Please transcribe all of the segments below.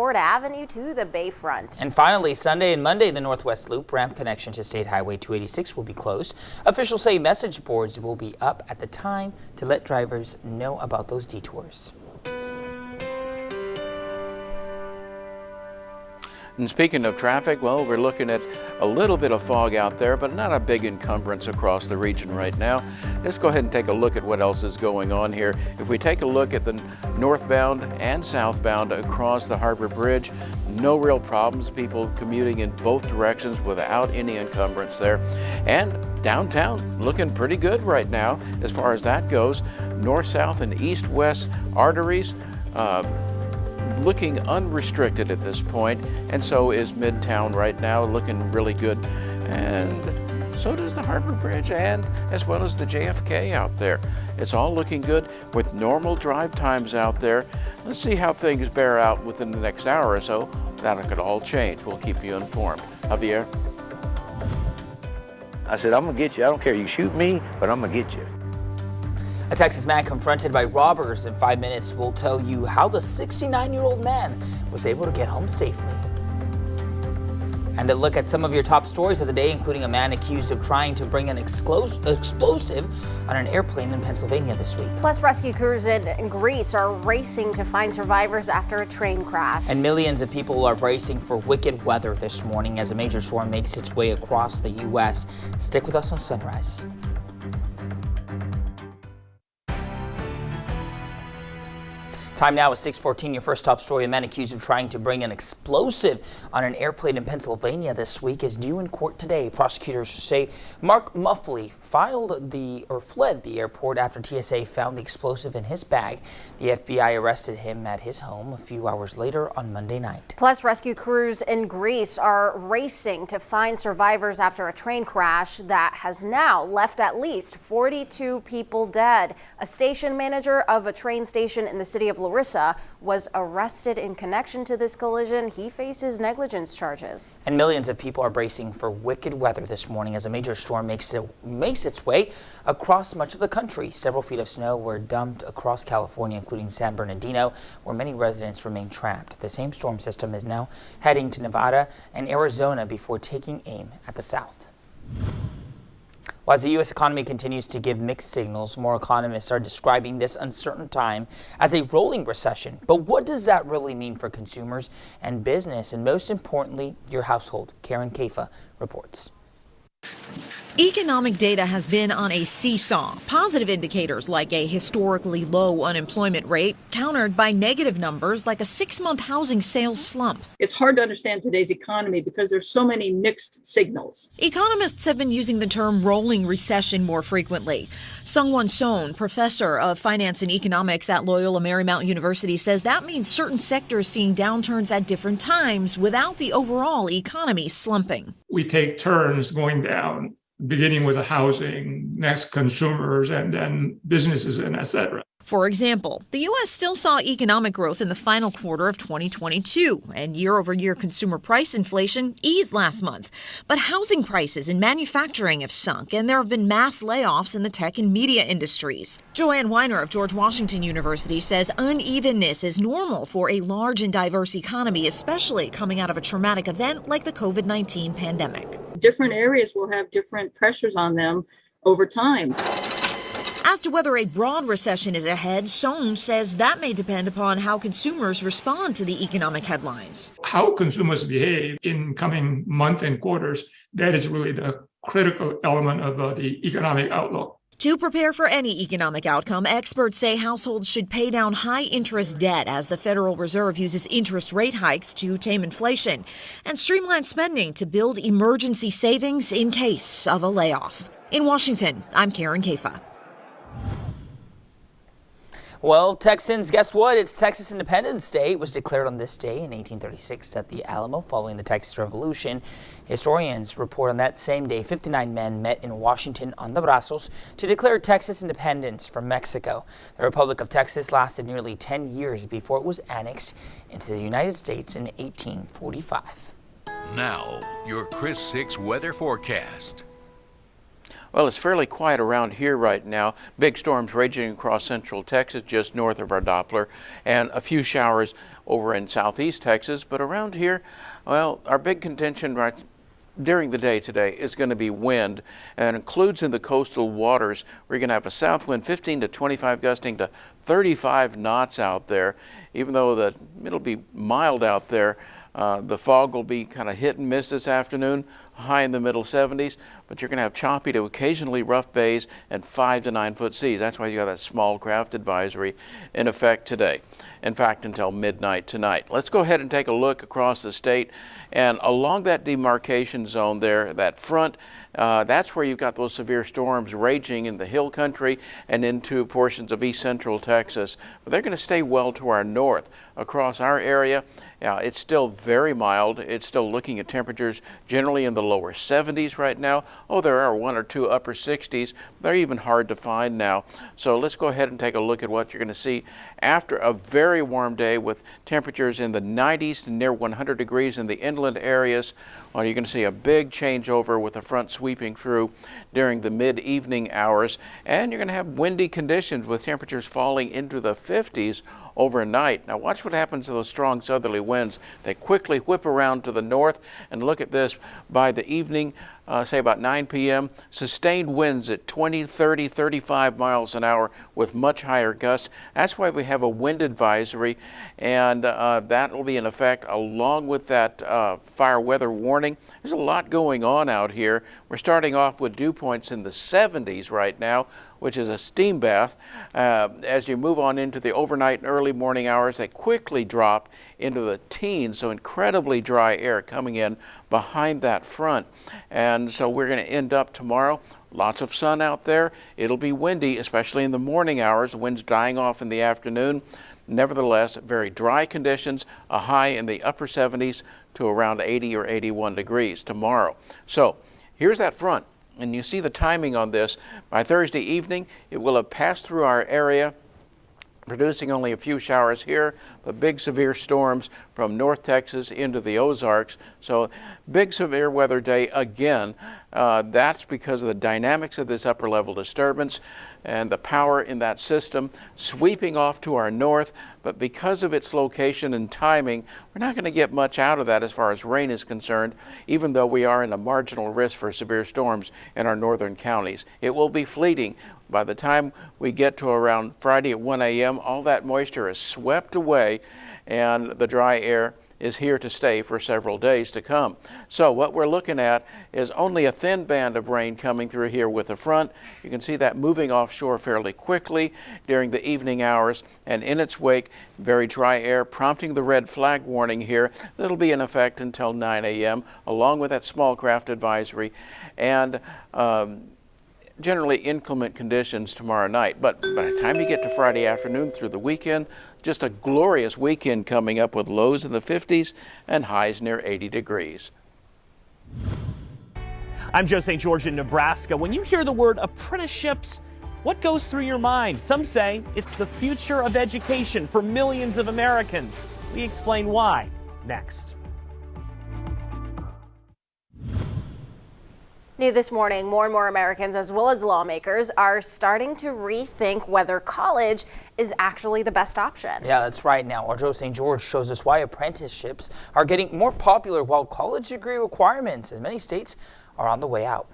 Port Avenue to the Bayfront. And finally, Sunday and Monday, the Northwest Loop ramp connection to State Highway 286 will be closed. Officials say message boards will be up at the time to let drivers know about those detours. And speaking of traffic, well, we're looking at a little bit of fog out there, but not a big encumbrance across the region right now. Let's go ahead and take a look at what else is going on here. If we take a look at the northbound and southbound across the Harbor Bridge, no real problems. People commuting in both directions without any encumbrance there. And downtown looking pretty good right now as far as that goes. North, south, and east-west arteries looking unrestricted at this point, and so is Midtown right now, looking really good, and so does the Harbor Bridge, and as well as the JFK out there. It's all looking good with normal drive times out there. Let's see how things bear out within the next hour or so. That could all change. We'll keep you informed. Javier? I said, I'm gonna get you. I don't care, you shoot me, but I'm gonna get you. A Texas man confronted by robbers. In 5 minutes, we'll tell you how the 69-year-old man was able to get home safely. And a look at some of your top stories of the day, including a man accused of trying to bring an explosive on an airplane in Pennsylvania this week. Plus, rescue crews in Greece are racing to find survivors after a train crash. And millions of people are bracing for wicked weather this morning as a major storm makes its way across the U.S. Stick with us on Sunrise. Time now is 6:14. Your first top story: a man accused of trying to bring an explosive on an airplane in Pennsylvania this week is due in court today. Prosecutors say Mark Muffley fled the airport after TSA found the explosive in his bag. The FBI arrested him at his home a few hours later on Monday night. Plus, rescue crews in Greece are racing to find survivors after a train crash that has now left at least 42 people dead. A station manager of a train station in the city of Larissa was arrested in connection to this collision. He faces negligence charges. And millions of people are bracing for wicked weather this morning as a major storm makes its way across much of the country. Several feet of snow were dumped across California, including San Bernardino, where many residents remain trapped. The same storm system is now heading to Nevada and Arizona before taking aim at the south. While the U.S. economy continues to give mixed signals, more economists are describing this uncertain time as a rolling recession. But what does that really mean for consumers and business, and most importantly, your household? KRIS6 reports. Economic data has been on a seesaw. Positive indicators like a historically low unemployment rate countered by negative numbers like a 6-month housing sales slump. It's hard to understand today's economy because there's so many mixed signals. Economists have been using the term rolling recession more frequently. Sungwon Son, professor of finance and economics at Loyola Marymount University, says that means certain sectors seeing downturns at different times without the overall economy slumping. We take turns going down, beginning with the housing, next consumers, and then businesses, and et cetera. For example, the U.S. still saw economic growth in the final quarter of 2022, and year-over-year consumer price inflation eased last month. But housing prices and manufacturing have sunk, and there have been mass layoffs in the tech and media industries. Joanne Weiner of George Washington University says unevenness is normal for a large and diverse economy, especially coming out of a traumatic event like the COVID-19 pandemic. Different areas will have different pressures on them over time. As to whether a broad recession is ahead, Son says that may depend upon how consumers respond to the economic headlines. How consumers behave in coming months and quarters, that is really the critical element of the economic outlook. To prepare for any economic outcome, experts say households should pay down high-interest debt as the Federal Reserve uses interest rate hikes to tame inflation and streamline spending to build emergency savings in case of a layoff. In Washington, I'm KRIS6. Well, Texans, guess what? It's Texas Independence Day. It was declared on this day in 1836 at the Alamo following the Texas Revolution. Historians report on that same day, 59 men met in Washington on the Brazos to declare Texas independence from Mexico. The Republic of Texas lasted nearly 10 years before it was annexed into the United States in 1845. Now, your KRIS6 weather forecast. Well, it's fairly quiet around here right now. Big storms raging across central Texas, just north of our Doppler, and a few showers over in southeast Texas. But around here, well, our big contention right during the day today is going to be wind, and includes in the coastal waters. We're going to have a south wind 15 to 25 gusting to 35 knots out there. Even though it'll be mild out there, the fog will be kind of hit and miss this afternoon, high in the middle 70s, but you're going to have choppy to occasionally rough bays and 5 to 9 foot seas. That's why you got that small craft advisory in effect today. In fact, until midnight tonight. Let's go ahead and take a look across the state, and along that demarcation zone there, that front, that's where you've got those severe storms raging in the hill country and into portions of east central Texas. But they're going to stay well to our north. Across our area, it's still very mild. It's still looking at temperatures generally in the lower 70s right now. Oh, there are 1 or 2 upper 60s. They're even hard to find now. So let's go ahead and take a look at what you're going to see after a very warm day with temperatures in the 90s to near 100 degrees in the inland areas. Well, you're going to see a big changeover with the front sweeping through during the mid-evening hours, and you're going to have windy conditions with temperatures falling into the 50s overnight. Now watch what happens to those strong southerly winds. They quickly whip around to the north, and look at this by the evening, say about 9 p.m., sustained winds at 20, 30, 35 miles an hour with much higher gusts. That's why we have a wind advisory, and that will be in effect along with that fire weather warning. There's a lot going on out here. We're starting off with dew points in the 70s right now, which is a steam bath. As you move on into the overnight and early morning hours, they quickly drop into the teens, so incredibly dry air coming in behind that front. And so we're going to end up tomorrow, lots of sun out there. It'll be windy, especially in the morning hours. The wind's dying off in the afternoon. Nevertheless, very dry conditions, a high in the upper 70s to around 80 or 81 degrees tomorrow. So here's that front. And you see the timing on this. By Thursday evening, it will have passed through our area, producing only a few showers here, but big severe storms from North Texas into the Ozarks. So big severe weather day again. That's because of the dynamics of this upper level disturbance and the power in that system sweeping off to our north. But because of its location and timing, we're not going to get much out of that as far as rain is concerned, even though we are in a marginal risk for severe storms in our northern counties. It will be fleeting. By the time we get to around Friday at 1 a.m., all that moisture is swept away, and the dry air is here to stay for several days to come. So what we're looking at is only a thin band of rain coming through here with the front. You can see that moving offshore fairly quickly during the evening hours, and in its wake, very dry air prompting the red flag warning here. That'll be in effect until 9 a.m. along with that small craft advisory, and generally inclement conditions tomorrow night. But by the time you get to Friday afternoon through the weekend, just a glorious weekend coming up with lows in the 50s and highs near 80 degrees. I'm Joe St. George in Nebraska. When you hear the word apprenticeships, what goes through your mind? Some say it's the future of education for millions of Americans. We explain why next. New this morning, more and more Americans, as well as lawmakers, are starting to rethink whether college is actually the best option. Yeah, that's right. Now, our Joe St. George shows us why apprenticeships are getting more popular while college degree requirements in many states are on the way out.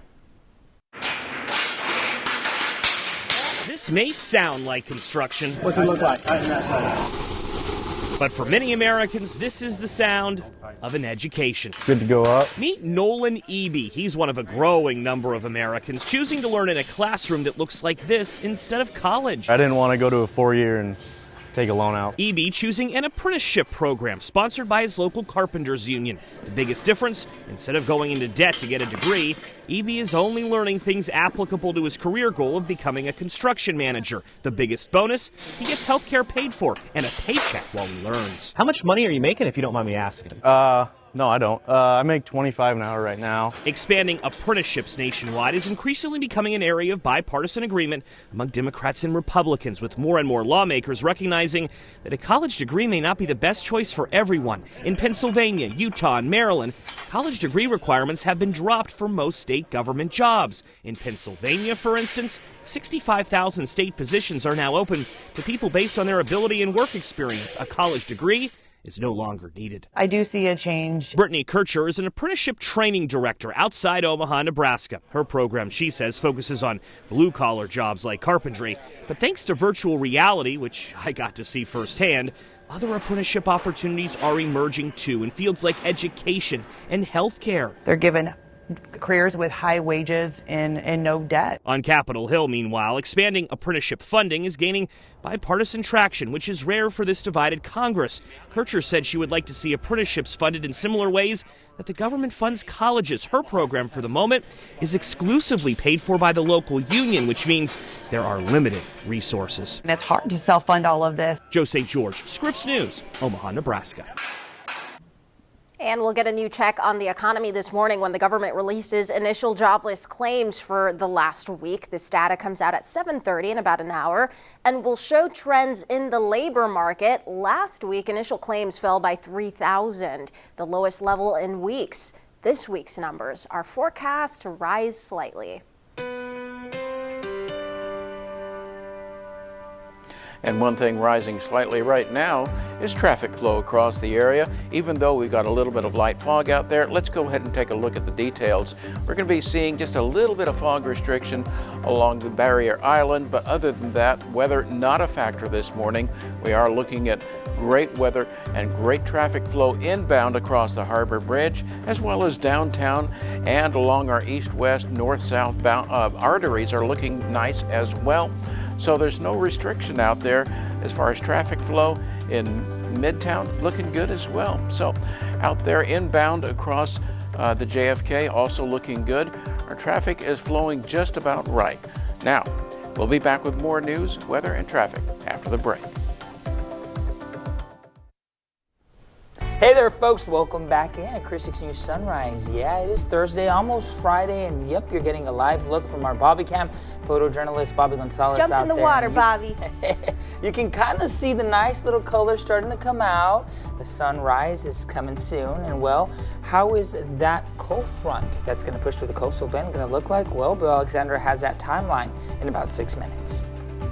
This may sound like construction. What's it look like on that side? But for many Americans, this is the sound of an education. Good to go up. Meet Nolan Eby. He's one of a growing number of Americans choosing to learn in a classroom that looks like this instead of college. I didn't want to go to a 4-year and take a loan out. Eby choosing an apprenticeship program sponsored by his local carpenters union. The biggest difference, instead of going into debt to get a degree, Eby is only learning things applicable to his career goal of becoming a construction manager. The biggest bonus, he gets health care paid for and a paycheck while he learns. How much money are you making, if you don't mind me asking? No, I don't. I make $25 an hour right now. Expanding apprenticeships nationwide is increasingly becoming an area of bipartisan agreement among Democrats and Republicans, with more and more lawmakers recognizing that a college degree may not be the best choice for everyone. In Pennsylvania, Utah, and Maryland, college degree requirements have been dropped for most state government jobs. In Pennsylvania, for instance, 65,000 state positions are now open to people based on their ability and work experience. A college degree is no longer needed. I do see a change. Brittany Kircher is an apprenticeship training director outside Omaha, Nebraska. Her program, she says, focuses on blue-collar jobs like carpentry. But thanks to virtual reality, which I got to see firsthand, other apprenticeship opportunities are emerging too in fields like education and healthcare. They're given careers with high wages and no debt. On Capitol Hill, meanwhile, expanding apprenticeship funding is gaining bipartisan traction, which is rare for this divided Congress. Kircher said she would like to see apprenticeships funded in similar ways that the government funds colleges. Her program, for the moment, is exclusively paid for by the local union, which means there are limited resources. And it's hard to self-fund all of this. Joe St. George, Scripps News, Omaha, Nebraska. And we'll get a new check on the economy this morning when the government releases initial jobless claims for the last week. This data comes out at 7:30 in about an hour and will show trends in the labor market. Last week, initial claims fell by 3,000, the lowest level in weeks. This week's numbers are forecast to rise slightly. And one thing rising slightly right now is traffic flow across the area. Even though we've got a little bit of light fog out there, let's go ahead and take a look at the details. We're going to be seeing just a little bit of fog restriction along the barrier island, but other than that, weather not a factor this morning. We are looking at great weather and great traffic flow inbound across the Harbor Bridge, as well as downtown and along our east-west, north-south arteries are looking nice as well. So there's no restriction out there as far as traffic flow in Midtown, looking good as well. So out there inbound across the JFK, also looking good. Our traffic is flowing just about right. Now, we'll be back with more news, weather, and traffic after the break. Hey there, folks. Welcome back in at KRIS6 News Sunrise. Yeah, it is Thursday, almost Friday, and yep, you're getting a live look from our Bobby Cam photojournalist Bobby Gonzalez Jump out in the there. water, Bobby. You can kind of see the nice little colors starting to come out. The sunrise is coming soon, and well, how is that cold front that's going to push through the coastal bend going to look like? Well, Bill Alexander has that timeline in about 6 minutes.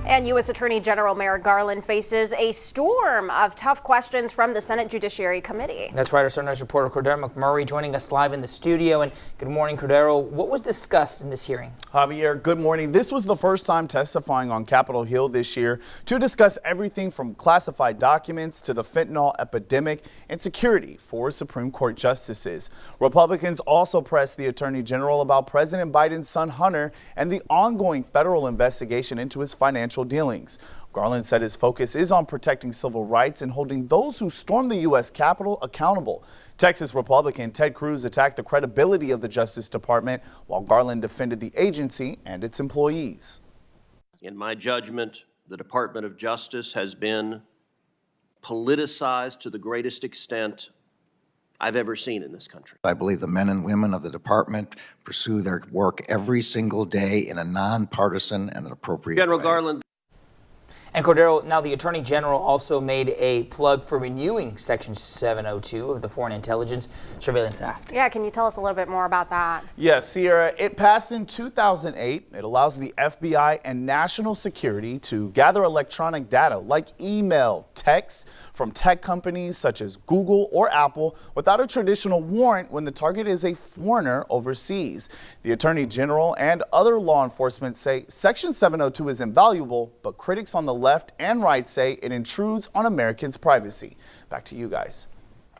And U.S. Attorney General Merrick Garland faces a storm of tough questions from the Senate Judiciary Committee. That's right. Our Sunrise reporter Cordero McMurray joining us live in the studio. And good morning, Cordero. What was discussed in this hearing? Javier, good morning. This was the first time testifying on Capitol Hill this year to discuss everything from classified documents to the fentanyl epidemic and security for Supreme Court justices. Republicans also pressed the Attorney General about President Biden's son Hunter and the ongoing federal investigation into his financial dealings. Garland said his focus is on protecting civil rights and holding those who stormed the U.S. Capitol accountable. Texas Republican Ted Cruz attacked the credibility of the Justice Department, while Garland defended the agency and its employees. In my judgment, the Department of Justice has been politicized to the greatest extent I've ever seen in this country. I believe the men and women of the department pursue their work every single day in a nonpartisan and an appropriate General way. Garland. And Cordero, now the Attorney General also made a plug for renewing Section 702 of the Foreign Intelligence Surveillance Act. Yeah, can you tell us a little bit more about that? Yes, Sierra, it passed in 2008. It allows the FBI and national security to gather electronic data like email, texts from tech companies such as Google or Apple without a traditional warrant when the target is a foreigner overseas. The Attorney General and other law enforcement say Section 702 is invaluable, but critics on the left and right say it intrudes on Americans' privacy. Back to you guys.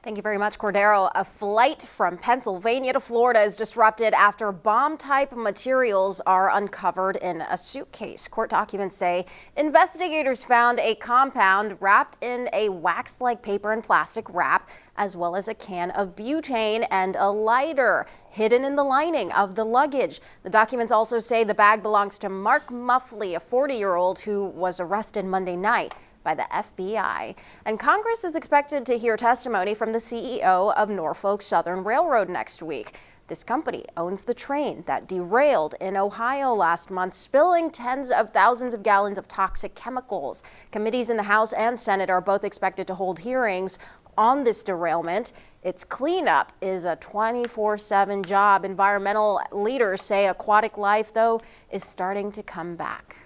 Thank you very much, Cordero. A flight from Pennsylvania to Florida is disrupted after bomb-type materials are uncovered in a suitcase. Court documents say investigators found a compound wrapped in a wax-like paper and plastic wrap, as well as a can of butane and a lighter hidden in the lining of the luggage. The documents also say the bag belongs to Mark Muffley, a 40-year-old who was arrested Monday night. by the FBI. And Congress is expected to hear testimony from the CEO of Norfolk Southern Railroad next week. This company owns the train that derailed in Ohio last month, spilling tens of thousands of gallons of toxic chemicals. Committees in the House and Senate are both expected to hold hearings on this derailment. Its cleanup is a 24/7 job. Environmental leaders say aquatic life, though, is starting to come back.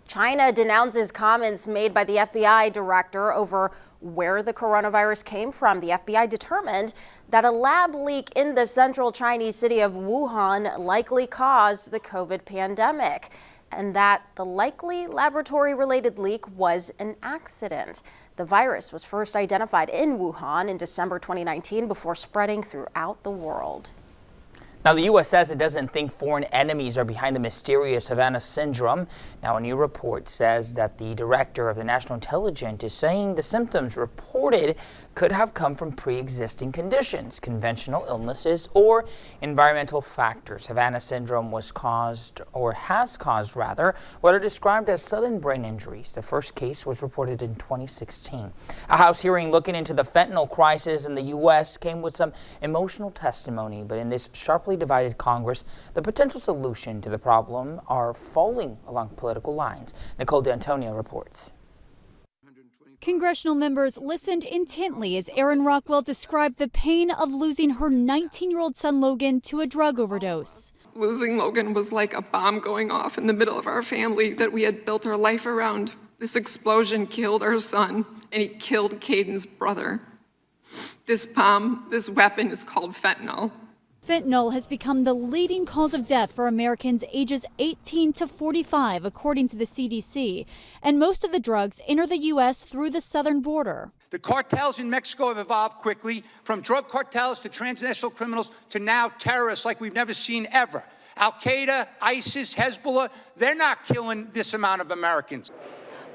China denounces comments made by the FBI director over where the coronavirus came from. The FBI determined that a lab leak in the central Chinese city of Wuhan likely caused the COVID pandemic, and that the likely laboratory-related leak was an accident. The virus was first identified in Wuhan in December 2019 before spreading throughout the world. Now, the U.S. says it doesn't think foreign enemies are behind the mysterious Havana syndrome. Now, a new report says that the director of the National Intelligence is saying the symptoms reported could have come from pre-existing conditions, conventional illnesses, or environmental factors. Havana syndrome was caused, or has caused rather, what are described as sudden brain injuries. The first case was reported in 2016. A House hearing looking into the fentanyl crisis in the U.S. came with some emotional testimony, but in this sharply divided Congress, the potential solution to the problem are falling along political lines. Nicole D'Antonio reports. Congressional members listened intently as Erin Rockwell described the pain of losing her 19-year-old son Logan to a drug overdose. Losing Logan was like a bomb going off in the middle of our family that we had built our life around. This explosion killed our son, and he killed Caden's brother. This bomb, this weapon is called fentanyl. Fentanyl has become the leading cause of death for Americans ages 18 to 45, according to the CDC. And most of the drugs enter the U.S. through the southern border. The cartels in Mexico have evolved quickly, from drug cartels to transnational criminals to now terrorists like we've never seen ever. Al-Qaeda, ISIS, Hezbollah, they're not killing this amount of Americans.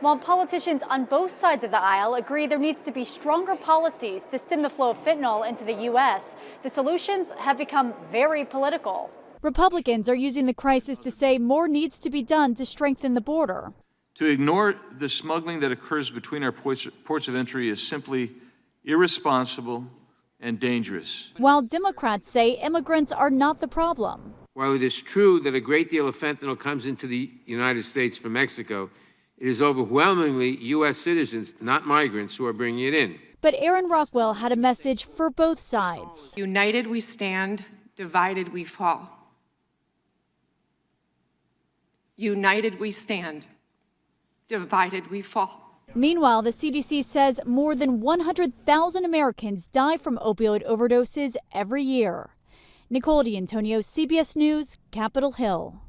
While politicians on both sides of the aisle agree there needs to be stronger policies to stem the flow of fentanyl into the U.S., the solutions have become very political. Republicans are using the crisis to say more needs to be done to strengthen the border. To ignore the smuggling that occurs between our ports of entry is simply irresponsible and dangerous. While Democrats say immigrants are not the problem. While it is true that a great deal of fentanyl comes into the United States from Mexico, it is overwhelmingly U.S. citizens, not migrants, who are bringing it in. But Erin Rockwell had a message for both sides. United we stand, divided we fall. United we stand, divided we fall. Meanwhile, the CDC says more than 100,000 Americans die from opioid overdoses every year. Nicole D'Antonio, CBS News, Capitol Hill.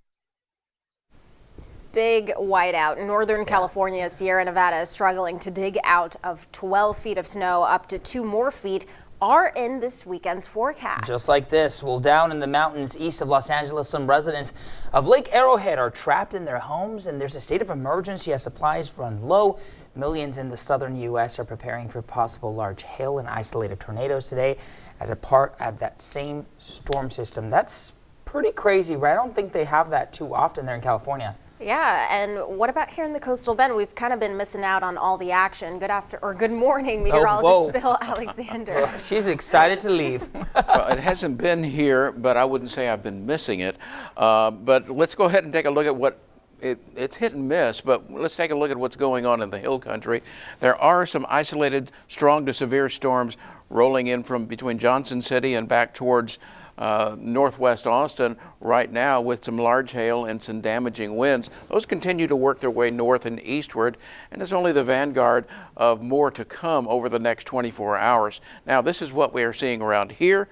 Big whiteout. Northern California, Sierra Nevada is struggling to dig out of 12 feet of snow. Up to 2 more feet are in this weekend's forecast. Just like this, well, down in the mountains east of Los Angeles, some residents of Lake Arrowhead are trapped in their homes, and there's a state of emergency as supplies run low. Millions in the southern U.S. are preparing for possible large hail and isolated tornadoes today as a part of that same storm system. That's pretty crazy, right? I don't think they have that too often there in California. Yeah, and what about here in the coastal bend? We've kind of been missing out on all the action. Good morning, meteorologist Bill Alexander. She's excited to leave. Well, it hasn't been here, but I wouldn't say I've been missing it. But let's go ahead and take a look at what it's hit and miss, but let's take a look at what's going on in the hill country. There are some isolated strong to severe storms rolling in from between Johnson City and back towards northwest Austin right now, with some large hail and some damaging winds. Those continue to work their way north and eastward, and it's only the vanguard of more to come over the next 24 hours. Now, this is what we are seeing around here.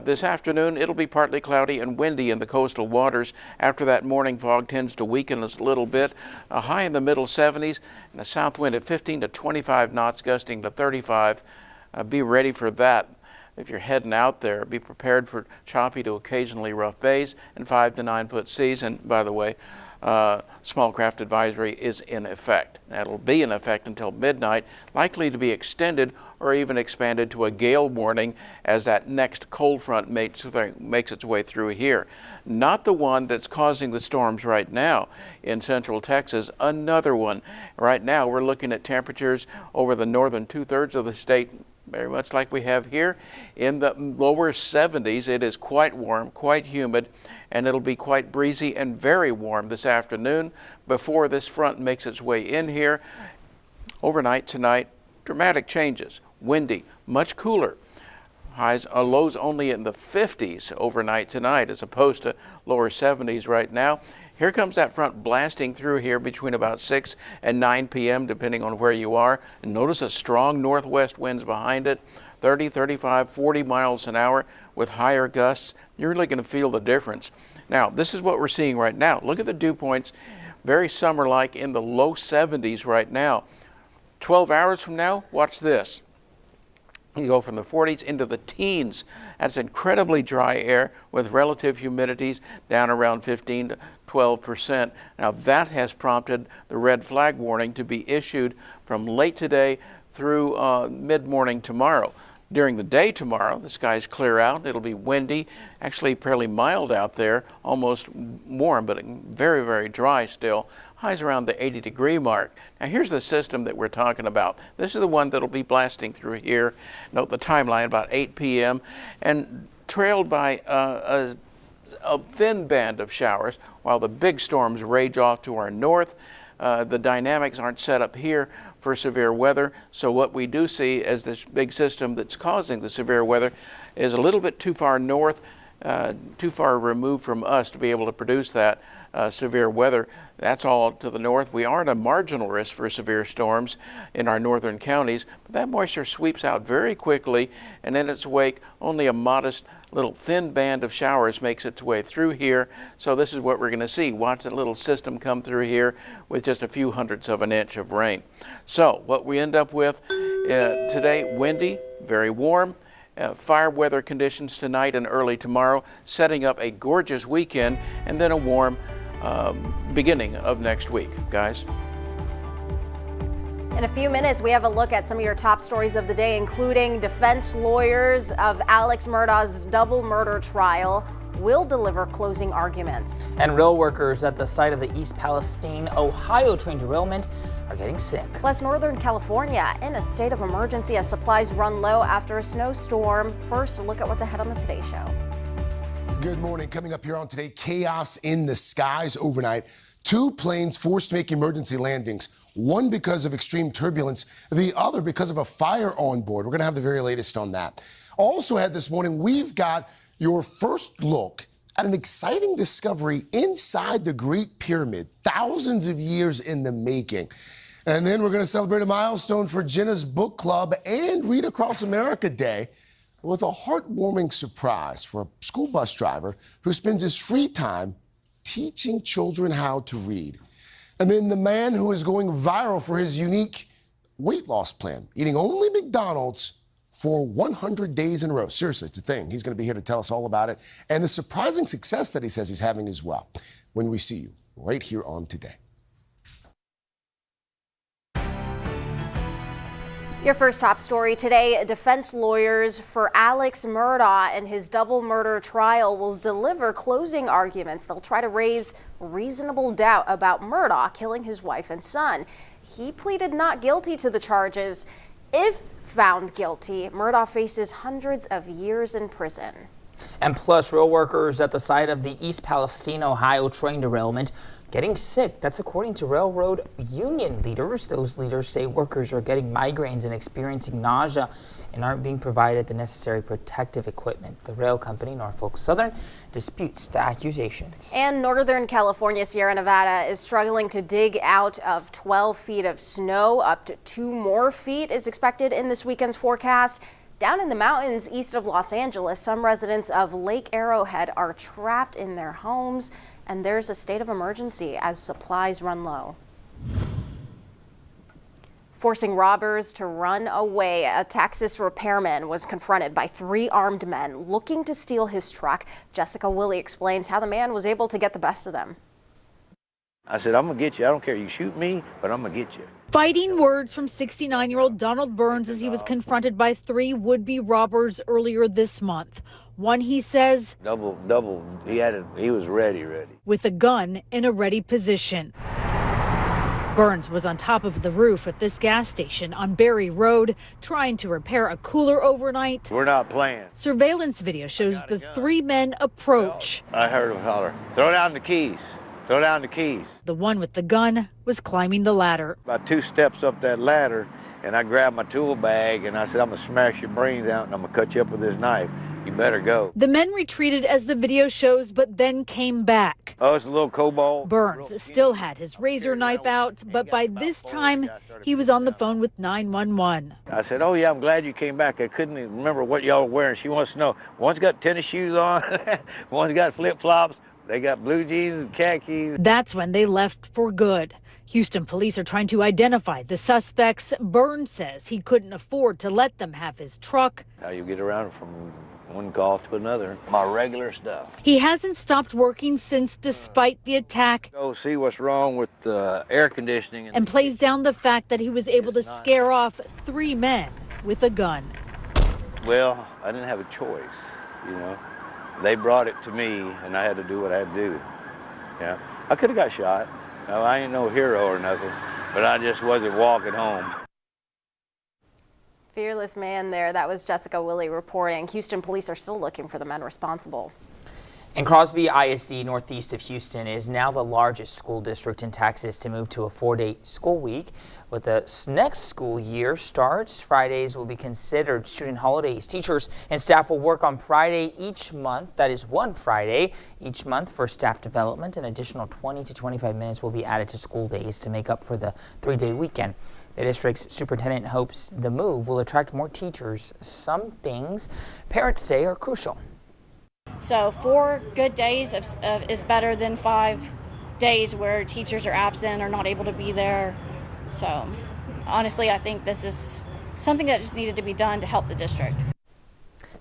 This afternoon, it'll be partly cloudy and windy in the coastal waters. After that, morning fog tends to weaken a little bit. A high in the middle 70s and a south wind at 15 to 25 knots, gusting to 35. Be ready for that. If you're heading out there, be prepared for choppy to occasionally rough bays and 5 to 9 foot seas. And by the way, small craft advisory is in effect. That'll be in effect until midnight, likely to be extended or even expanded to a gale warning as that next cold front makes its way through here. Not the one that's causing the storms right now in central Texas, another one. Right now we're looking at temperatures over the northern 2/3 of the state, very much like we have here, in the lower 70s. It is quite warm, quite humid, and it'll be quite breezy and very warm this afternoon before this front makes its way in here. Overnight tonight, dramatic changes. Windy, much cooler. Lows only in the 50s overnight tonight as opposed to lower 70s right now. Here comes that front blasting through here between about 6 and 9 p.m. depending on where you are. And notice a strong northwest winds behind it, 30, 35, 40 miles an hour with higher gusts. You're really going to feel the difference. Now, this is what we're seeing right now. Look at the dew points, very summer-like in the low 70s right now. 12 hours from now, watch this. You go from the 40s into the teens. That's incredibly dry air with relative humidities down around 15 to 12%. Now that has prompted the red flag warning to be issued from late today through mid-morning tomorrow. During the day tomorrow, the skies clear out. It'll be windy, actually fairly mild out there, almost warm, but very, very dry still. Highs around the 80-degree mark. Now here's the system that we're talking about. This is the one that'll be blasting through here. Note the timeline, about 8 p.m. and trailed by a thin band of showers while the big storms rage off to our north. The dynamics aren't set up here for severe weather, so what we do see is this big system that's causing the severe weather is a little bit too far north, too far removed from us to be able to produce that severe weather. That's all to the north. We are at a marginal risk for severe storms in our northern counties, but that moisture sweeps out very quickly, and in its wake, only a modest little thin band of showers makes its way through here. So this is what we're going to see. Watch that little system come through here with just a few hundredths of an inch of rain. So what we end up with today, windy, very warm. Fire weather conditions tonight and early tomorrow, setting up a gorgeous weekend and then a warm beginning of next week, guys. In a few minutes, we have a look at some of your top stories of the day, including defense lawyers of Alex Murdaugh's double murder trial will deliver closing arguments. And rail workers at the site of the East Palestine, Ohio train derailment are getting sick. Plus, Northern California in a state of emergency as supplies run low after a snowstorm. First, a look at what's ahead on the Today Show. Good morning. Coming up here on Today, chaos in the skies overnight. 2 planes forced to make emergency landings, one because of extreme turbulence, the other because of a fire on board. We're going to have the very latest on that. Also ahead this morning, we've got your first look at an exciting discovery inside the Great Pyramid, thousands of years in the making. And then we're going to celebrate a milestone for Jenna's book club and Read Across America Day with a heartwarming surprise for a school bus driver who spends his free time teaching children how to read. And then the man who is going viral for his unique weight loss plan, eating only McDonald's for 100 days in a row. Seriously, it's a thing. He's going to be here to tell us all about it and the surprising success that he says he's having as well when we see you right here on Today. Your first top story today, defense lawyers for Alex Murdaugh and his double murder trial will deliver closing arguments. They'll try to raise reasonable doubt about Murdaugh killing his wife and son. He pleaded not guilty to the charges. If found guilty, Murdaugh faces hundreds of years in prison. And plus, rail workers at the site of the East Palestine, Ohio train derailment getting sick. That's according to railroad union leaders. Those leaders say workers are getting migraines and experiencing nausea and aren't being provided the necessary protective equipment. The rail company, Norfolk Southern, disputes the accusations. And Northern California, Sierra Nevada is struggling to dig out of 12 feet of snow. Up to 2 more feet is expected in this weekend's forecast. Down in the mountains east of Los Angeles, some residents of Lake Arrowhead are trapped in their homes, and there's a state of emergency as supplies run low. Forcing robbers to run away, a Texas repairman was confronted by 3 armed men looking to steal his truck. Jessica Willie explains how the man was able to get the best of them. I said, I'm going to get you. I don't care. You shoot me, but I'm going to get you. Fighting words from 69-year-old Donald Burns as he was confronted by 3 would-be robbers earlier this month. One, he says, Double. He was ready. with a gun in a ready position. Burns was on top of the roof at this gas station on Berry Road trying to repair a cooler overnight. We're not playing. Surveillance video shows the 3 men approach. I heard him holler, throw down the keys. Throw down the keys. The one with the gun was climbing the ladder. About 2 steps up that ladder, and I grabbed my tool bag, and I said, I'm going to smash your brains out, and I'm going to cut you up with this knife. You better go. The men retreated as the video shows, but then came back. Oh, it's a little cobalt. Burns still had his razor knife out, but by this time, he was on the phone with 911. I said, oh, yeah, I'm glad you came back. I couldn't even remember what y'all were wearing. She wants to know, one's got tennis shoes on, one's got flip-flops. They got blue jeans and khakis. That's when they left for good. Houston police are trying to identify the suspects. Burns says he couldn't afford to let them have his truck. How you get around from one call to another. My regular stuff. He hasn't stopped working since, despite the attack. Go see what's wrong with the air conditioning. And plays down the fact that he was able to scare off 3 men with a gun. Well, I didn't have a choice, you know. They brought it to me, and I had to do what I had to do. Yeah, I could have got shot. No, I ain't no hero or nothing, but I just wasn't walking home. Fearless man there. That was Jessica Willey reporting. Houston police are still looking for the men responsible. And Crosby ISD, northeast of Houston, is now the largest school district in Texas to move to a 4-day school week. With the next school year starts, Fridays will be considered student holidays. Teachers and staff will work on Friday each month. That is one Friday each month for staff development. An additional 20 to 25 minutes will be added to school days to make up for the 3-day weekend. The district's superintendent hopes the move will attract more teachers. Some things parents say are crucial. So 4 good days is better than 5 days where teachers are absent or not able to be there. So honestly, I think this is something that just needed to be done to help the district.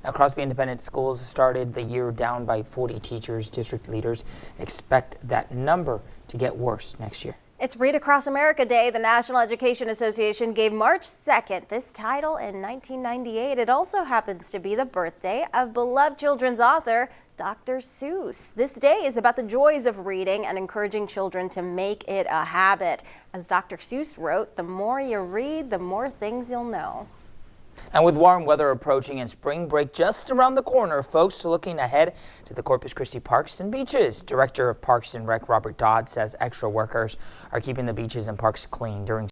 Now, Crosby Independent Schools started the year down by 40 teachers. District leaders expect that number to get worse next year. It's Read Across America Day. The National Education Association gave March 2nd this title in 1998. It also happens to be the birthday of beloved children's author, Dr. Seuss. This day is about the joys of reading and encouraging children to make it a habit. As Dr. Seuss wrote, the more you read, the more things you'll know. And with warm weather approaching and spring break just around the corner, folks are looking ahead to the Corpus Christi parks and beaches. Director of Parks and Rec Robert Dodd says extra workers are keeping the beaches and parks clean during